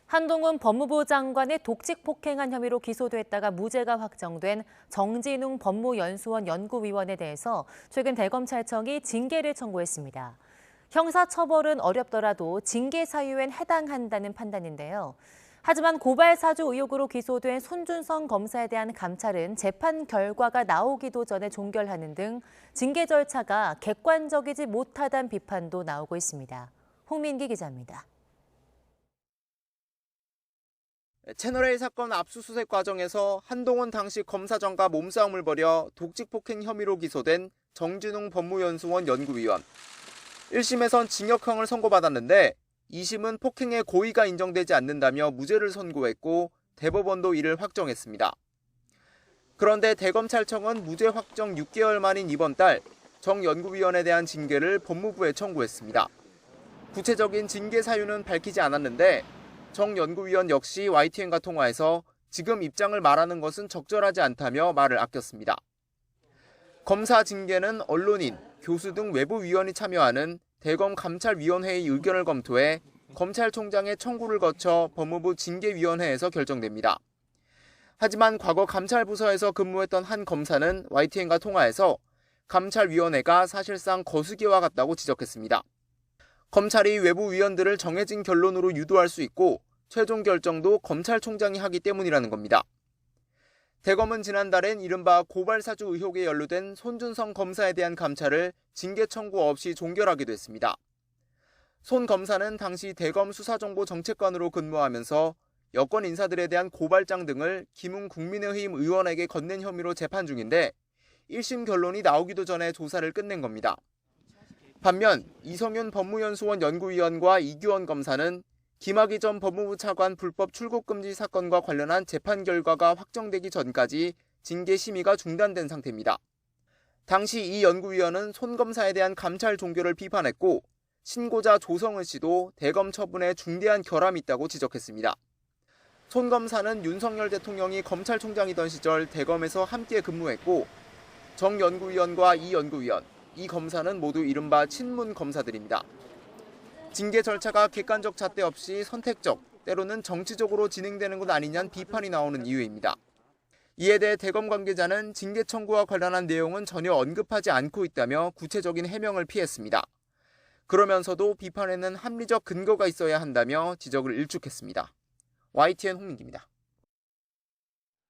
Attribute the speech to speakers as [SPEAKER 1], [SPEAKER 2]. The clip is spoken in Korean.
[SPEAKER 1] 한동훈 법무부 장관의 독직 폭행한 혐의로 기소됐다가 무죄가 확정된 정진웅 법무연수원 연구위원에 대해서 최근 대검찰청이 징계를 청구했습니다. 형사처벌은 어렵더라도 징계 사유엔 해당한다는 판단인데요. 하지만 고발 사주 의혹으로 기소된 손준성 검사에 대한 감찰은 재판 결과가 나오기도 전에 종결하는 등 징계 절차가 객관적이지 못하다는 비판도 나오고 있습니다. 홍민기 기자입니다.
[SPEAKER 2] 채널A 사건 압수수색 과정에서 한동훈 당시 검사장과 몸싸움을 벌여 독직 폭행 혐의로 기소된 정진웅 법무연수원 연구위원. 1심에선 징역형을 선고받았는데 2심은 폭행의 고의가 인정되지 않는다며 무죄를 선고했고 대법원도 이를 확정했습니다. 그런데 대검찰청은 무죄 확정 6개월 만인 이번 달 정 연구위원에 대한 징계를 법무부에 청구했습니다. 구체적인 징계 사유는 밝히지 않았는데 정 연구위원 역시 YTN과 통화해서 지금 입장을 말하는 것은 적절하지 않다며 말을 아꼈습니다. 검사 징계는 언론인, 교수 등 외부 위원이 참여하는 대검 감찰위원회의 의견을 검토해 검찰총장의 청구를 거쳐 법무부 징계위원회에서 결정됩니다. 하지만 과거 감찰부서에서 근무했던 한 검사는 YTN과 통화해서 감찰위원회가 사실상 거수기와 같다고 지적했습니다. 검찰이 외부 위원들을 정해진 결론으로 유도할 수 있고 최종 결정도 검찰총장이 하기 때문이라는 겁니다. 대검은 지난달엔 이른바 고발사주 의혹에 연루된 손준성 검사에 대한 감찰을 징계 청구 없이 종결하기도 했습니다. 손 검사는 당시 대검 수사정보정책관으로 근무하면서 여권 인사들에 대한 고발장 등을 김웅 국민의힘 의원에게 건넨 혐의로 재판 중인데 1심 결론이 나오기도 전에 조사를 끝낸 겁니다. 반면 이성윤 법무연수원 연구위원과 이규원 검사는 김학의 전 법무부 차관 불법 출국 금지 사건과 관련한 재판 결과가 확정되기 전까지 징계 심의가 중단된 상태입니다. 당시 이 연구위원은 손 검사에 대한 감찰 종결을 비판했고 신고자 조성은 씨도 대검 처분에 중대한 결함이 있다고 지적했습니다. 손 검사는 윤석열 대통령이 검찰총장이던 시절 대검에서 함께 근무했고 정 연구위원과 이 연구위원, 이 검사는 모두 이른바 친문 검사들입니다. 징계 절차가 객관적 잣대 없이 선택적, 때로는 정치적으로 진행되는 것 아니냐는 비판이 나오는 이유입니다. 이에 대해 대검 관계자는 징계 청구와 관련한 내용은 전혀 언급하지 않고 있다며 구체적인 해명을 피했습니다. 그러면서도 비판에는 합리적 근거가 있어야 한다며 지적을 일축했습니다. YTN 홍민기입니다.